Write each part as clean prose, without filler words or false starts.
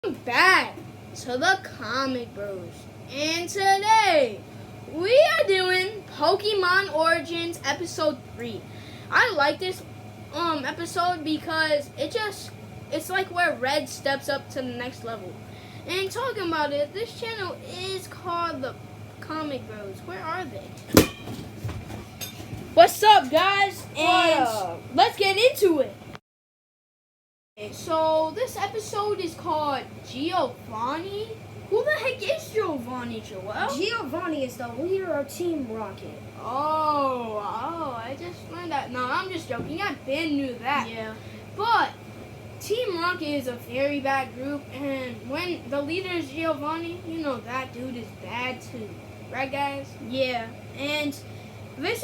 Welcome back to the Comic Bros. And today we are doing Pokemon Origins episode 3. I like this episode because it's like where Red steps up to the next level. And talking about it, this channel is called the Comic Bros. Where are they? What's up, guys? And let's get into it. So this episode is called Giovanni. Who the heck is Giovanni, Joel? Giovanni is the leader of Team Rocket. Oh, I just learned that. No, I'm just joking. I been knew that. Yeah. But Team Rocket is a very bad group, and when the leader is Giovanni, you know that dude is bad too. Right, guys? Yeah. And this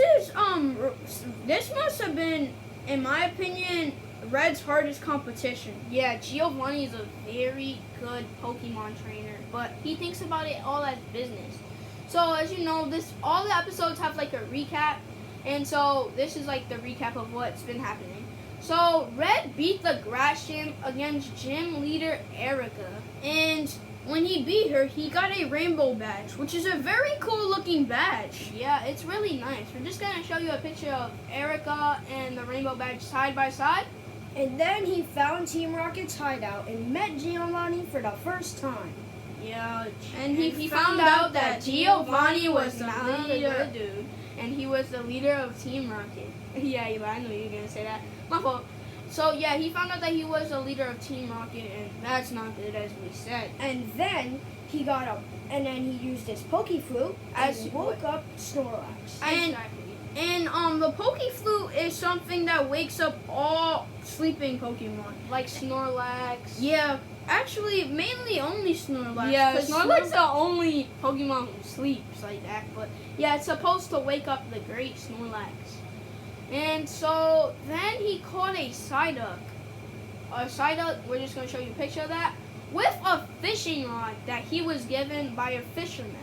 must have been, in my opinion, Red's hardest competition. Yeah, Giovanni is a very good Pokemon trainer, but he thinks about it all as business. So as you know, all the episodes have like a recap, and so this is like the recap of what's been happening. So Red beat the grass gym against gym leader Erica, and when he beat her, he got a rainbow badge, which is a very cool looking badge. Yeah, it's really nice. We're just gonna show you a picture of Erica and the rainbow badge side by side. And then he found Team Rocket's hideout and met Giovanni for the first time. Yeah, and he found out that Giovanni was the leader, dude, and he was the leader of Team Rocket. Yeah, I knew you were gonna say that. My fault. So yeah, he found out that he was the leader of Team Rocket, and that's not good, as we said. And then he got up, and then he used his Pokeflute and woke up Snorlax. And the Pokeflute is something that wakes up all sleeping Pokemon. Like Snorlax. Yeah, actually, mainly only Snorlax. Yeah, Snorlax is the only Pokemon who sleeps like that. But yeah, it's supposed to wake up the great Snorlax. And so then he caught a Psyduck. A Psyduck, we're just going to show you a picture of that, with a fishing rod that he was given by a fisherman.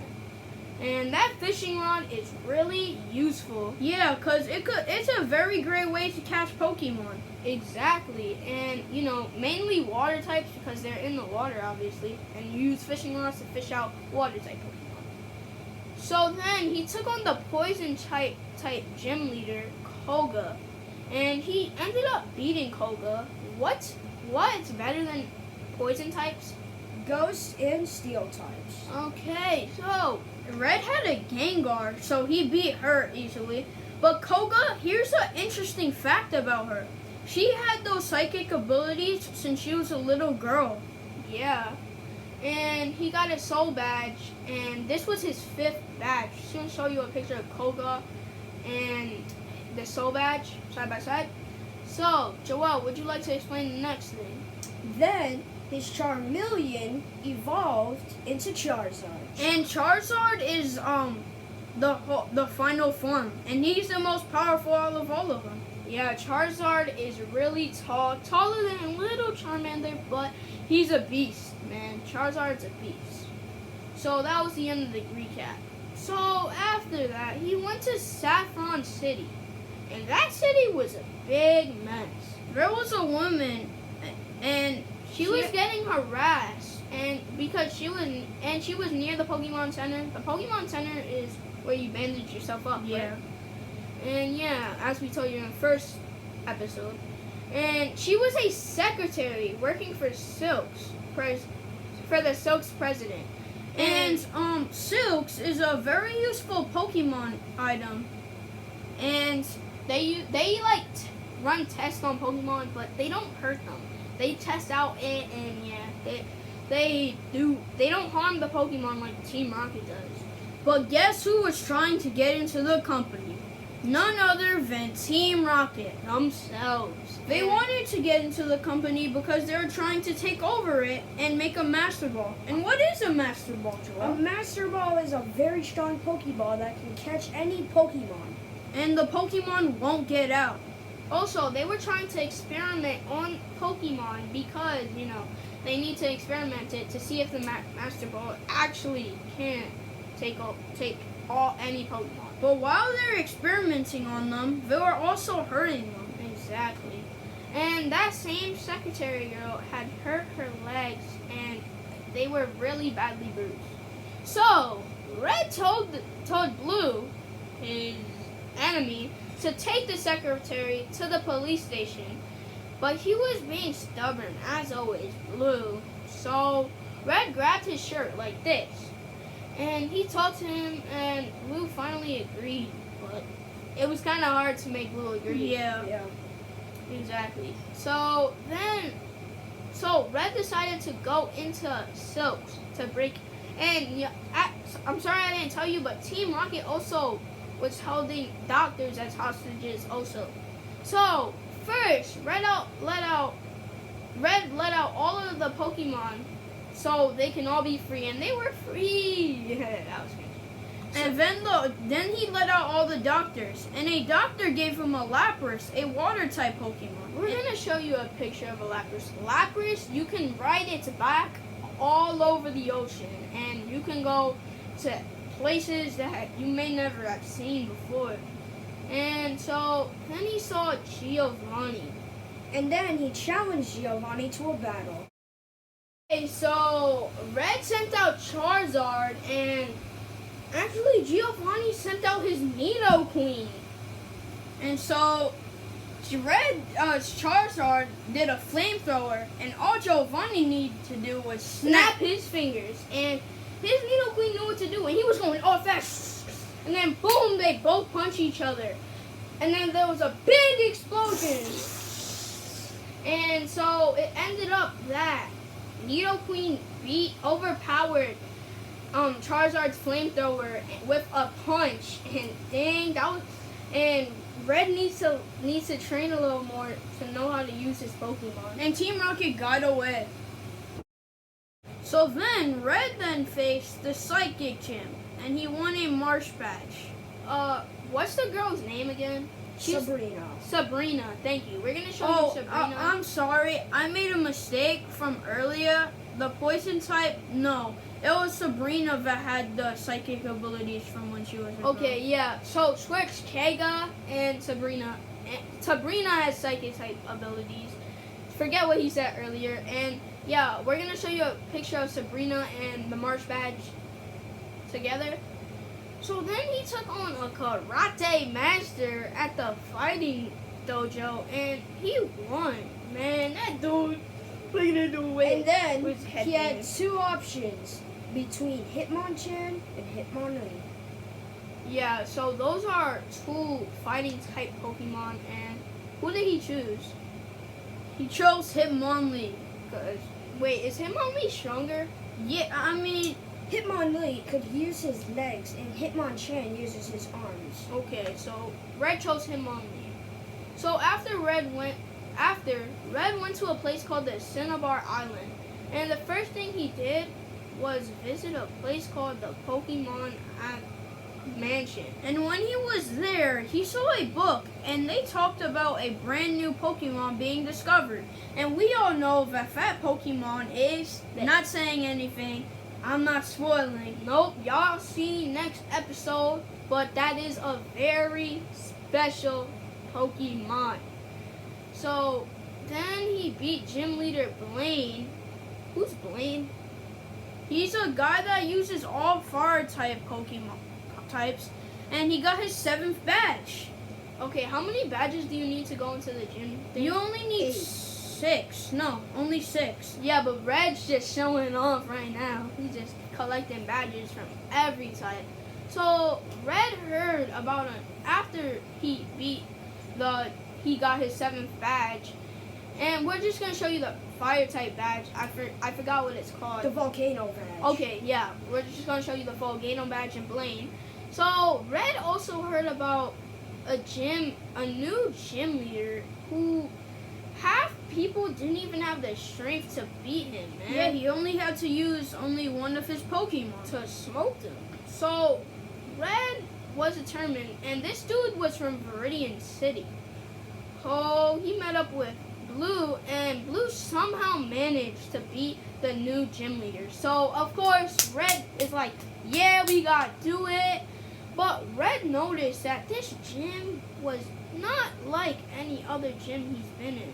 And that fishing rod is really useful. Yeah, because it's a very great way to catch Pokemon. Exactly. And, you know, mainly water types because they're in the water, obviously. And you use fishing rods to fish out water type Pokemon. So then he took on the poison type gym leader, Koga. And he ended up beating Koga. What's better than poison types? Ghost and steel types. Okay, so Red had a Gengar, so he beat her easily. But Koga, here's an interesting fact about her. She had those psychic abilities since she was a little girl. Yeah. And he got a soul badge, and this was his 5th badge. Just going to show you a picture of Koga and the soul badge side by side. So, Joel, would you like to explain the next thing? Then his Charmeleon evolved into Charizard. And Charizard is the final form, and he's the most powerful out of all of them. Yeah, Charizard is really tall, taller than little Charmander, but he's a beast, man. Charizard's a beast. So that was the end of the recap. So after that, he went to Saffron City, and that city was a big mess. There was a woman, and she was getting harassed, and because she was near the Pokemon Center. The Pokemon Center is where you bandage yourself up. Yeah. Right? And yeah, as we told you in the first episode, and she was a secretary working for the Silk's president. And Silks is a very useful Pokemon item, and they run tests on Pokemon, but they don't hurt them. They test out it, and yeah, they don't harm the Pokemon like Team Rocket does. But guess who was trying to get into the company? None other than Team Rocket themselves. They wanted to get into the company because they were trying to take over it and make a Master Ball. And what is a Master Ball, Joel? A Master Ball is a very strong Pokeball that can catch any Pokemon. And the Pokemon won't get out. Also, they were trying to experiment on Pokemon because, you know, they need to experiment it to see if the Master Ball actually can take any Pokemon. But while they're experimenting on them, they were also hurting them. Exactly. And that same secretary girl had hurt her legs, and they were really badly bruised. So Red told Blue, his enemy, to take the secretary to the police station, but he was being stubborn as always, Blue. So Red grabbed his shirt like this, and he talked to him, and Blue finally agreed, but it was kind of hard to make Blue agree. Yeah. Exactly. So Red decided to go into Silks to break. And yeah, I'm sorry I didn't tell you, but Team Rocket also was holding doctors as hostages also. So first, Red let out all of the Pokemon so they can all be free, and they were free. Yeah, that was crazy. And then he let out all the doctors, and a doctor gave him a Lapras, a water type Pokemon. We're gonna show you a picture of a Lapras. Lapras, you can ride its back all over the ocean, and you can go to places that you may never have seen before. And so then he saw Giovanni. And then he challenged Giovanni to a battle. Okay, so Red sent out Charizard, and actually Giovanni sent out his Nidoqueen. And so Charizard did a flamethrower, and all Giovanni needed to do was snap his fingers, and his Nidoqueen knew what to do, and he was going all fast. And then boom, they both punch each other, and then there was a big explosion. And so it ended up that Nidoqueen overpowered Charizard's flamethrower with a punch, and dang, and Red needs to train a little more to know how to use his Pokemon. And Team Rocket got away. So then Red faced the Psychic Gym, and he won a Marsh badge. What's the girl's name again? Sabrina, thank you. We're gonna show you Sabrina. I'm sorry, I made a mistake from earlier. The poison type, no. It was Sabrina that had the psychic abilities from when she was a Okay, girl. yeah. So switch Kega and Sabrina. Sabrina has psychic type abilities. Forget what he said earlier. And yeah, we're gonna show you a picture of Sabrina and the Marsh badge together. So then he took on a karate master at the fighting dojo, and he won. Man, that dude. Look at that dude. And then he had two options between Hitmonchan and Hitmonlee. Yeah, so those are two fighting type Pokemon, and who did he choose? He chose Hitmonlee. Wait, is Hitmonlee stronger? Yeah, I mean, Hitmonlee could use his legs, and Hitmonchan uses his arms. Okay, so Red chose Hitmonlee. So after Red went to a place called the Cinnabar Island, and the first thing he did was visit a place called the Pokemon Mansion. And when he was there, he saw a book, and they talked about a brand new Pokemon being discovered. And we all know that Pokemon is not saying anything. I'm not spoiling. Nope, y'all see next episode, but that is a very special Pokemon. So then he beat Gym Leader Blaine. Who's Blaine? He's a guy that uses all fire type Pokemon types, and he got his 7th badge. Okay, how many badges do you need to go into the gym thing? You only need 6. No, only 6. Yeah, but Red's just showing off right now. He's just collecting badges from every type. So Red heard about him after he got his 7th badge. And we're just going to show you the fire type badge. I forgot what it's called. The Volcano badge. Okay, yeah. We're just going to show you the Volcano badge in Blaine. So Red also heard about a new gym leader who half people didn't even have the strength to beat him, man. Yeah, he only had to use only one of his Pokemon to smoke them. So Red was determined, and this dude was from Viridian City. So he met up with Blue, and Blue somehow managed to beat the new gym leader. So of course Red is like, yeah, we gotta do it. But Red noticed that this gym was not like any other gym he's been in.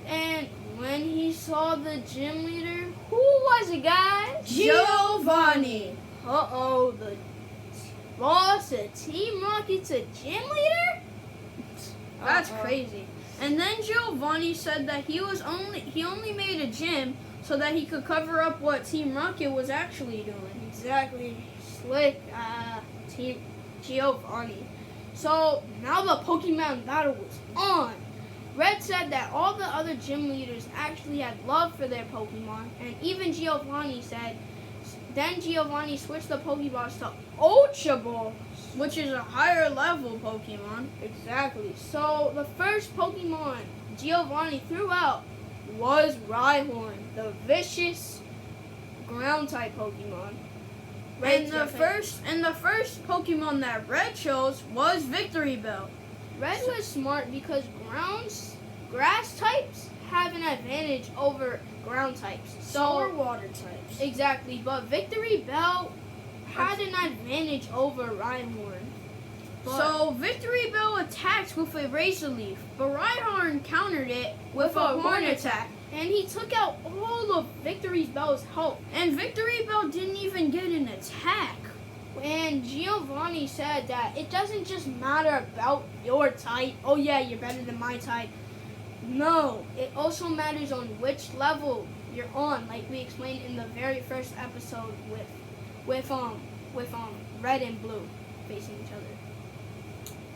And when he saw the gym leader, who was it, guys? Giovanni. Uh-oh, the boss of Team Rocket's a gym leader? That's crazy. And then Giovanni said that he only made a gym so that he could cover up what Team Rocket was actually doing. Exactly. Slick, Team Giovanni. So now the Pokemon battle was on. Red said that all the other gym leaders actually had love for their Pokemon, and even Giovanni said, then Giovanni switched the Pokeballs to Ultra Balls, which is a higher level Pokemon. Exactly. So the first Pokemon Giovanni threw out was Rhyhorn, the vicious ground type Pokemon. And the first Pokemon that Red chose was Victory Bell. Red was smart because grass types have an advantage over ground types. Or water types. Exactly, but Victory Bell had an advantage over Rhyhorn. So Victory Bell attacked with a Razor Leaf, but Rhyhorn countered it with a Horn Attack. And he took out all of Victory Bell's health. And Victory Bell didn't even get an attack. And Giovanni said that it doesn't just matter about your type. Oh yeah, you're better than my type. No, it also matters on which level you're on, like we explained in the very first episode with red and blue facing each other.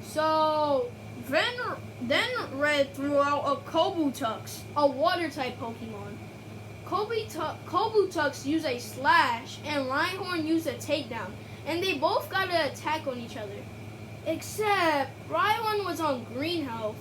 So then Red threw out a Kabutox, a water type Pokemon. Kabutox used a slash and Rhyhorn used a takedown, and they both got an attack on each other. Except Rhyhorn was on green health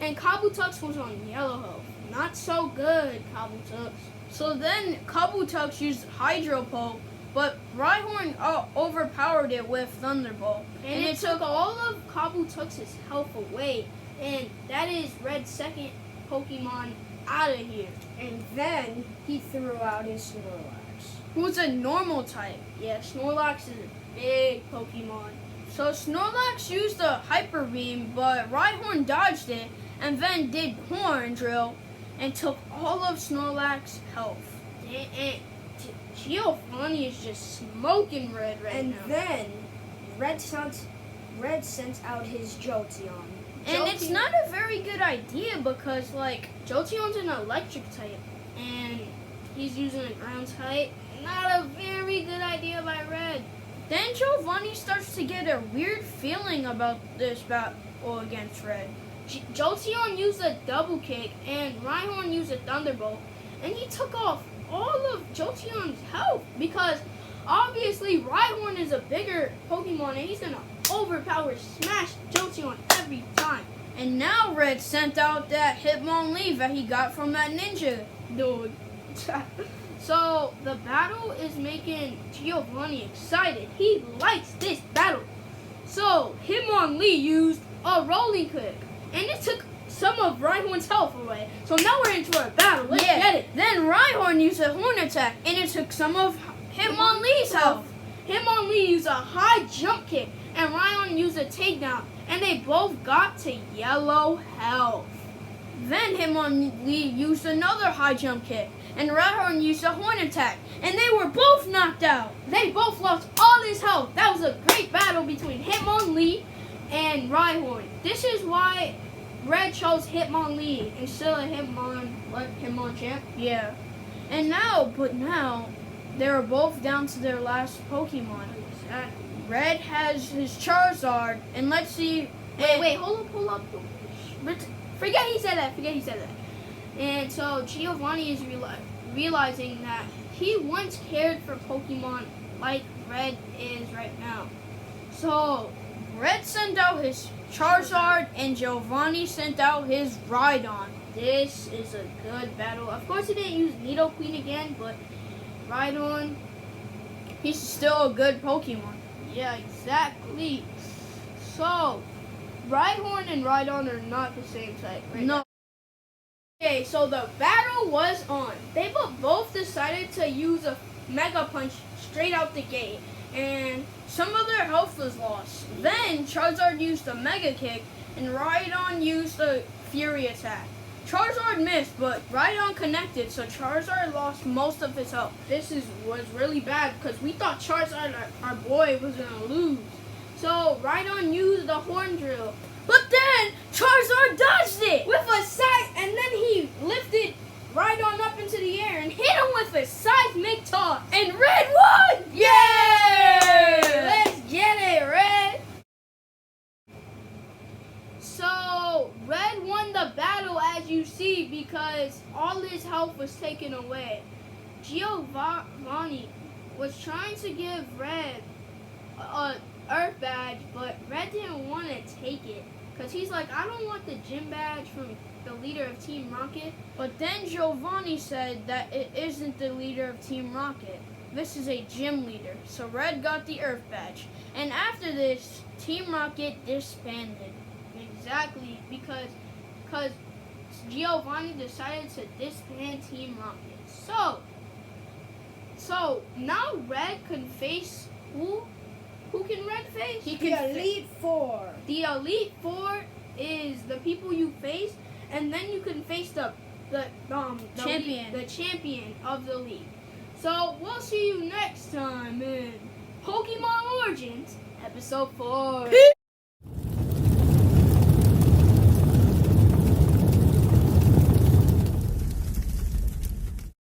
and Kabutox was on yellow health. Not so good, Kabutox. So then Kabutox used Hydro Pulse, but Rhyhorn overpowered it with Thunderbolt. And it took all of Kabutox's health away. And that is Red's second Pokemon out of here. And then he threw out his Snorlax, who's a normal type. Yeah, Snorlax is a big Pokemon. So Snorlax used a Hyper Beam, but Rhyhorn dodged it and then did Horn Drill and took all of Snorlax's health. And Giovanni is just smoking Red right now. And then Red sent out his Jolteon. And it's not a very good idea because, like, Jolteon's an electric type and he's using a ground type. Not a very good idea by Red. Then Giovanni starts to get a weird feeling about this battle against Red. Jolteon used a double kick and Rhyhorn used a Thunderbolt, and he took off all of Jolteon's health because obviously Rhyhorn is a bigger Pokemon and he's gonna overpower smash Jolteon every time. And now Red sent out that Hitmonlee that he got from that ninja dude. So the battle is making Giovanni excited. He likes this battle. So Hitmonlee used a rolling kick, and it took some of Rhyhorn's health away. So now we're into a battle. Let's get it. Then Rhyhorn used a Horn Attack, and it took some of Hitmonlee's health. Hitmonlee used a high jump kick, and Rhyhorn used a takedown, and they both got to yellow health. Then Hitmonlee used another high jump kick, and Rhyhorn used a Horn Attack, and they were both knocked out. They both lost all his health. That was a great battle between Hitmonlee and Rhyhorn. This is why Red chose Hitmonlee instead of Hitmonchan? Yeah. And now they're both down to their last Pokemon. Exactly. Red has his Charizard, and let's see. Wait, hold up. Forget he said that. And so Giovanni is realizing that he once cared for Pokemon like Red is right now. So Red sent out his Charizard and Giovanni sent out his Rhydon. This is a good battle. Of course he didn't use Nidoqueen again, but Rhydon, he's still a good Pokemon. Yeah, exactly. So Rhyhorn and Rhydon are not the same type, right? No. Okay, so the battle was on. They both decided to use a Mega Punch straight out the gate, and some of their health was lost. Then Charizard used a Mega Kick, and Rhydon used a Fury Attack. Charizard missed, but Rhydon connected, so Charizard lost most of his health. This was really bad because we thought Charizard, our boy, was gonna lose. So Rhydon used the Horn Drill, but then Charizard dodged it with a and then he lifted Rhydon up into the air and hit him with a seismic toss, and Red won! Yay! Let's get it, Red! So, Red won the battle, as you see, because all his health was taken away. Giovanni was trying to give Red a Earth badge, but Red didn't want to take it. Because he's like, I don't want the gym badge from the leader of Team Rocket. But then Giovanni said that it isn't the leader of Team Rocket. This is a gym leader. So Red got the Earth badge. And after this, Team Rocket disbanded. Exactly, because Giovanni decided to disband Team Rocket. So now Red can face who? Who can Red face? The Elite Four. The Elite Four is the people you face, and then you can face the champion of the league. So we'll see you next time in Pokemon Origins, Episode 4.